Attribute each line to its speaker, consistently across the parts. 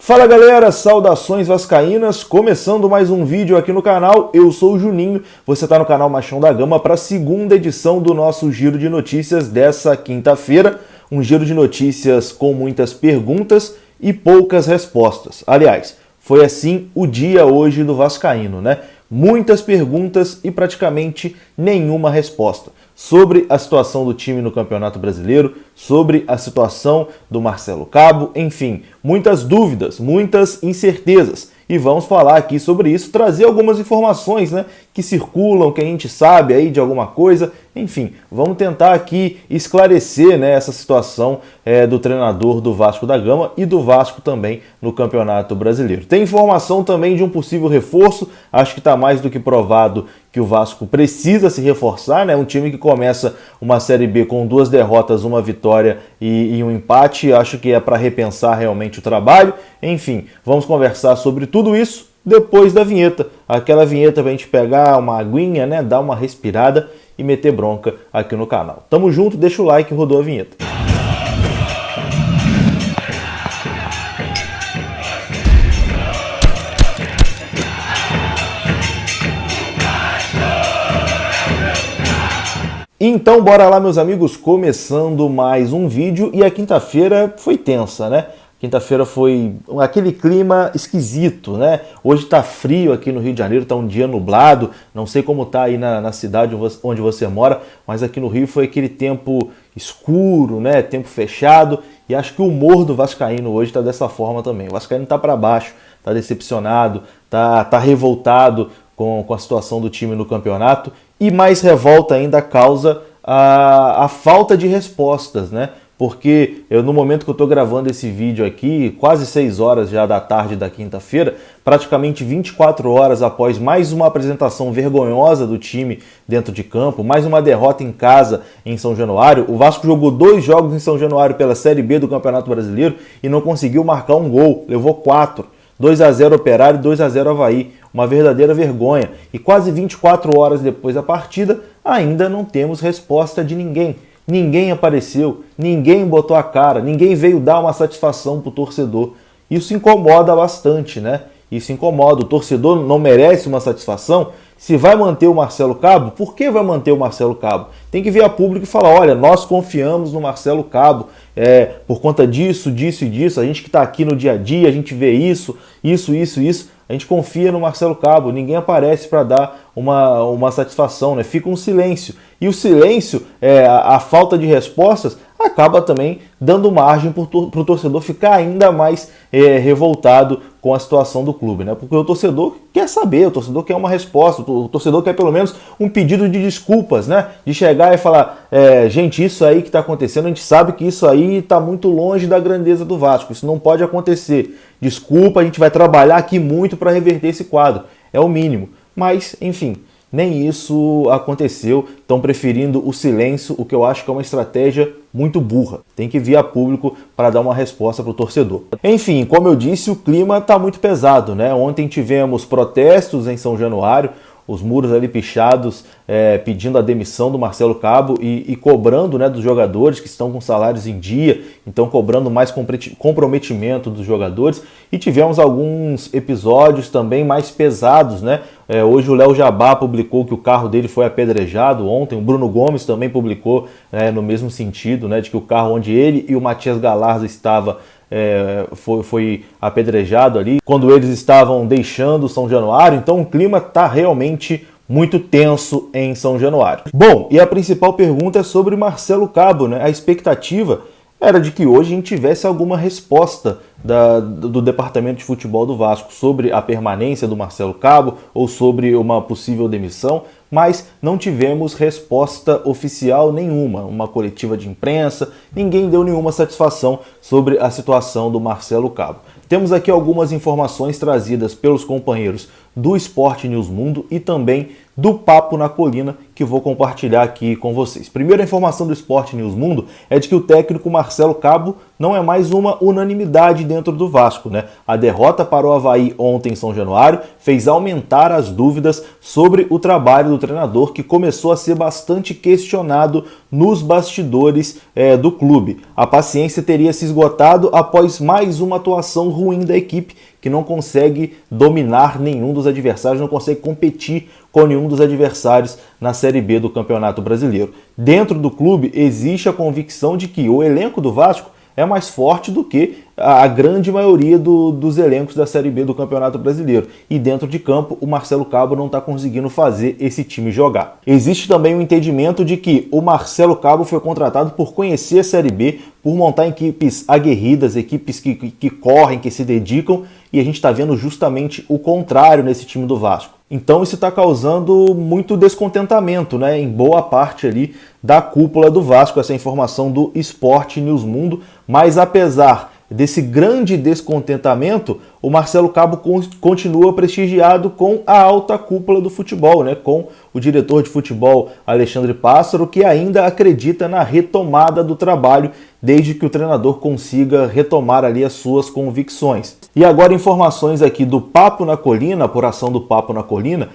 Speaker 1: Fala galera, saudações vascaínas, começando mais um vídeo aqui no canal, eu sou o Juninho, você está no canal Machão da Gama para a segunda edição do nosso Giro de Notícias dessa quinta-feira, um giro de notícias com muitas perguntas e poucas respostas. Aliás, foi assim o dia hoje do vascaíno, né? Muitas perguntas e praticamente nenhuma resposta sobre a situação do time no Campeonato Brasileiro, sobre a situação do Marcelo Cabo, enfim, muitas dúvidas, muitas incertezas. E vamos falar aqui sobre isso, trazer algumas informações, né, que circulam, que a gente sabe aí de alguma coisa. Enfim, vamos tentar aqui esclarecer, né, essa situação do treinador do Vasco da Gama e do Vasco também no Campeonato Brasileiro. Tem informação também de um possível reforço, acho que está mais do que provado que o Vasco precisa se reforçar, né? Um time que começa uma Série B com 2 derrotas, uma vitória e um empate, acho que é para repensar realmente o trabalho. Enfim, vamos conversar sobre tudo isso depois da vinheta. Aquela vinheta para a gente pegar uma aguinha, né? Dar uma respirada e meter bronca aqui no canal. Tamo junto, deixa o like, rodou a vinheta. Então bora lá, meus amigos, começando mais um vídeo. E a quinta-feira foi tensa, né? Quinta-feira foi aquele clima esquisito, né? Hoje tá frio aqui no Rio de Janeiro, tá um dia nublado. Não sei como tá aí na cidade onde você mora, mas aqui no Rio foi aquele tempo escuro, né? Tempo fechado. E acho que o humor do vascaíno hoje tá dessa forma também. O vascaíno tá para baixo, tá decepcionado, tá revoltado com a situação do time no campeonato. E mais revolta ainda causa a falta de respostas, né? Porque no momento que eu estou gravando esse vídeo aqui, quase 6 horas já da tarde da quinta-feira, praticamente 24 horas após mais uma apresentação vergonhosa do time dentro de campo, mais uma derrota em casa em São Januário. O Vasco jogou 2 jogos em São Januário pela Série B do Campeonato Brasileiro e não conseguiu marcar um gol, levou 4. 2-0 Operário e 2-0 Avaí, uma verdadeira vergonha. E quase 24 horas depois da partida, ainda não temos resposta de ninguém. Ninguém apareceu, ninguém botou a cara, ninguém veio dar uma satisfação para o torcedor. Isso incomoda bastante, né? Isso incomoda. O torcedor não merece uma satisfação. Se vai manter o Marcelo Cabo, por que vai manter o Marcelo Cabo? Tem que vir a público e falar, olha, nós confiamos no Marcelo Cabo, por conta disso, disso e disso, a gente que está aqui no dia a dia, a gente vê isso, a gente confia no Marcelo Cabo, ninguém aparece para dar uma satisfação, né? Fica um silêncio. E o silêncio, a falta de respostas, acaba também dando margem para o torcedor ficar ainda mais revoltado com a situação do clube, né? Porque o torcedor quer saber, o torcedor quer uma resposta, o torcedor quer pelo menos um pedido de desculpas, né? De chegar e falar, gente, isso aí que está acontecendo, a gente sabe que isso aí está muito longe da grandeza do Vasco, isso não pode acontecer. Desculpa, a gente vai trabalhar aqui muito para reverter esse quadro, é o mínimo. Mas, enfim, nem isso aconteceu, estão preferindo o silêncio, o que eu acho que é uma estratégia muito burra. Tem que vir a público para dar uma resposta para o torcedor. Enfim, como eu disse, o clima está muito pesado, né? Ontem tivemos protestos em São Januário, os muros ali pichados, pedindo a demissão do Marcelo Cabo e cobrando, né, dos jogadores que estão com salários em dia, então cobrando mais comprometimento dos jogadores. E tivemos alguns episódios também mais pesados, né? Hoje o Léo Jabá publicou que o carro dele foi apedrejado ontem, o Bruno Gomes também publicou no mesmo sentido, né, de que o carro onde ele e o Matias Galarza estavam foi apedrejado ali quando eles estavam deixando São Januário. Então o clima está realmente muito tenso em São Januário. Bom, e a principal pergunta é sobre Marcelo Cabo, né? A expectativa era de que hoje a gente tivesse alguma resposta do departamento de futebol do Vasco sobre a permanência do Marcelo Cabo ou sobre uma possível demissão, mas não tivemos resposta oficial nenhuma, uma coletiva de imprensa, ninguém deu nenhuma satisfação sobre a situação do Marcelo Cabo. Temos aqui algumas informações trazidas pelos companheiros do Sport News Mundo e também do Papo na Colina, que vou compartilhar aqui com vocês. Primeira informação do Sport News Mundo é de que o técnico Marcelo Cabo não é mais uma unanimidade dentro do Vasco, né? A derrota para o Avaí ontem em São Januário fez aumentar as dúvidas sobre o trabalho do treinador, que começou a ser bastante questionado nos bastidores do clube. A paciência teria se esgotado após mais uma atuação ruim da equipe, que não consegue dominar nenhum dos adversários, não consegue competir com nenhum dos adversários na Série B do Campeonato Brasileiro. Dentro do clube existe a convicção de que o elenco do Vasco é mais forte do que a grande maioria dos elencos da Série B do Campeonato Brasileiro. E dentro de campo, o Marcelo Cabo não está conseguindo fazer esse time jogar. Existe também o entendimento de que o Marcelo Cabo foi contratado por conhecer a Série B, por montar equipes aguerridas, equipes que correm, que se dedicam, e a gente está vendo justamente o contrário nesse time do Vasco. Então isso está causando muito descontentamento, né, em boa parte ali da cúpula do Vasco, essa informação do Sport News Mundo. Mas apesar desse grande descontentamento, o Marcelo Cabo continua prestigiado com a alta cúpula do futebol, né? Com o diretor de futebol Alexandre Pássaro, que ainda acredita na retomada do trabalho, desde que o treinador consiga retomar ali as suas convicções. E agora informações aqui do Papo na Colina, apuração do Papo na Colina,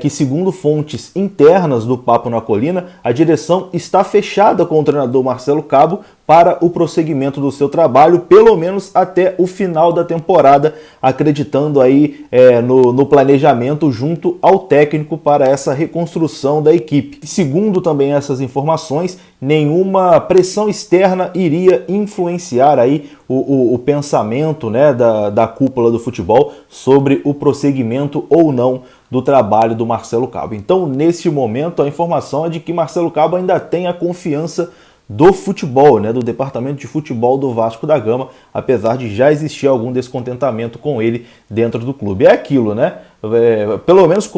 Speaker 1: que segundo fontes internas do Papo na Colina, a direção está fechada com o treinador Marcelo Cabo para o prosseguimento do seu trabalho, pelo menos até o final da temporada, acreditando aí no planejamento junto ao técnico para essa reconstrução da equipe. Segundo também essas informações, nenhuma pressão externa iria influenciar aí o pensamento, né, da cúpula do futebol sobre o prosseguimento ou não do trabalho do Marcelo Cabo. Então, nesse momento, a informação é de que Marcelo Cabo ainda tem a confiança do futebol, né, do departamento de futebol do Vasco da Gama, apesar de já existir algum descontentamento com ele dentro do clube. É aquilo, né? Pelo menos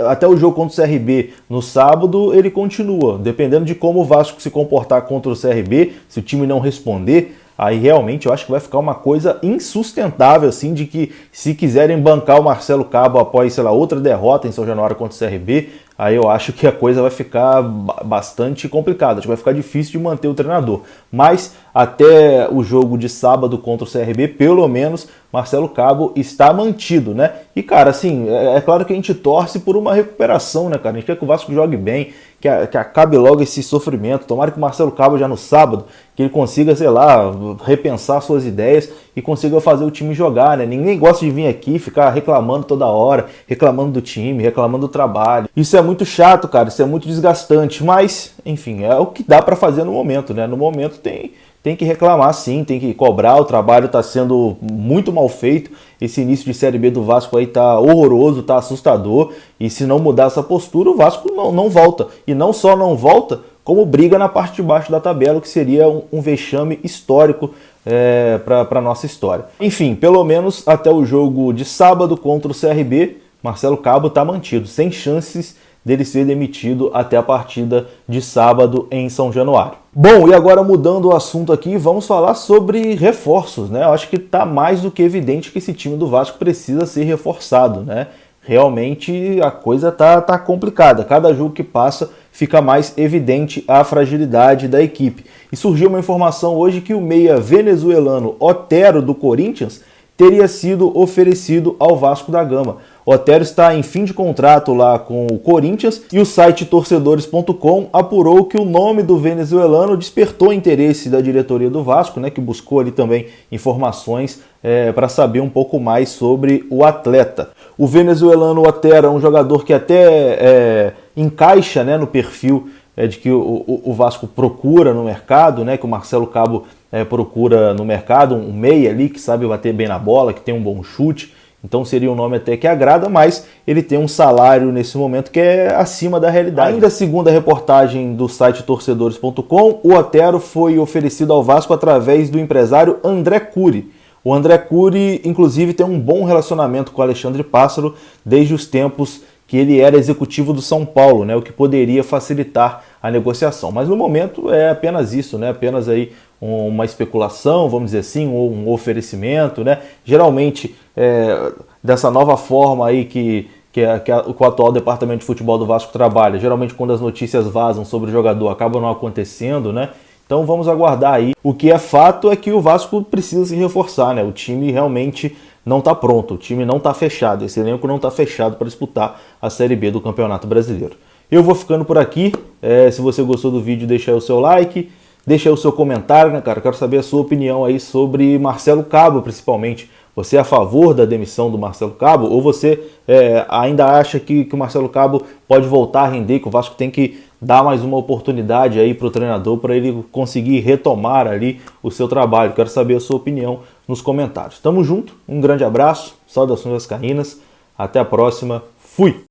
Speaker 1: até o jogo contra o CRB no sábado, ele continua. Dependendo de como o Vasco se comportar contra o CRB, se o time não responder, aí realmente eu acho que vai ficar uma coisa insustentável, assim, de que se quiserem bancar o Marcelo Cabo após, sei lá, outra derrota em São Januário contra o CRB, aí eu acho que a coisa vai ficar bastante complicada, acho que vai ficar difícil de manter o treinador. Mas até o jogo de sábado contra o CRB, pelo menos, Marcelo Cabo está mantido, né? E, cara, assim, é claro que a gente torce por uma recuperação, né, cara? A gente quer que o Vasco jogue bem, que acabe logo esse sofrimento. Tomara que o Marcelo Cabo já no sábado, que ele consiga, sei lá, repensar suas ideias e consiga fazer o time jogar, né? Ninguém gosta de vir aqui ficar reclamando toda hora, reclamando do time, reclamando do trabalho. Isso é muito chato, cara, isso é muito desgastante, mas, enfim, é o que dá para fazer no momento, né? No momento tem que reclamar sim, tem que cobrar, o trabalho está sendo muito mal feito, esse início de Série B do Vasco aí tá horroroso, tá assustador, e se não mudar essa postura, o Vasco não volta. E não só não volta, como briga na parte de baixo da tabela, o que seria um vexame histórico para a nossa história. Enfim, pelo menos até o jogo de sábado contra o CRB, Marcelo Cabo está mantido, sem chances dele ser demitido até a partida de sábado em São Januário. Bom, e agora mudando o assunto aqui, vamos falar sobre reforços, né? Eu acho que está mais do que evidente que esse time do Vasco precisa ser reforçado, né? Realmente a coisa tá complicada. Cada jogo que passa fica mais evidente a fragilidade da equipe. E surgiu uma informação hoje que o meia venezuelano Otero do Corinthians teria sido oferecido ao Vasco da Gama. Otero está em fim de contrato lá com o Corinthians e o site torcedores.com apurou que o nome do venezuelano despertou interesse da diretoria do Vasco, né, que buscou ali também informações para saber um pouco mais sobre o atleta. O venezuelano Otero é um jogador que até encaixa, né, no perfil de que o Vasco procura no mercado, né, que o Marcelo Cabo procura no mercado, um meia ali que sabe bater bem na bola, que tem um bom chute. Então seria um nome até que agrada, mas ele tem um salário nesse momento que é acima da realidade. Ainda segundo a reportagem do site torcedores.com, o Otero foi oferecido ao Vasco através do empresário André Curi. O André Curi, inclusive, tem um bom relacionamento com o Alexandre Pássaro desde os tempos que ele era executivo do São Paulo, né, o que poderia facilitar a negociação. Mas no momento é apenas isso, né, apenas aí uma especulação, vamos dizer assim, ou um oferecimento, né? Geralmente, dessa nova forma aí que que o atual departamento de futebol do Vasco trabalha. Geralmente quando as notícias vazam sobre o jogador acaba não acontecendo, né? Então vamos aguardar aí. O que é fato é que o Vasco precisa se reforçar, né? O time realmente não está pronto, o time não está fechado, esse elenco não está fechado para disputar a Série B do Campeonato Brasileiro. Eu vou ficando por aqui. Se você gostou do vídeo, deixa aí o seu like, deixa aí o seu comentário, né, cara? Eu quero saber a sua opinião aí sobre Marcelo Cabo, principalmente. Você é a favor da demissão do Marcelo Cabo ou você ainda acha que o Marcelo Cabo pode voltar a render, que o Vasco tem que dar mais uma oportunidade aí para o treinador para ele conseguir retomar ali o seu trabalho? Quero saber a sua opinião nos comentários. Tamo junto, um grande abraço, saudações vascaínas, até a próxima, fui!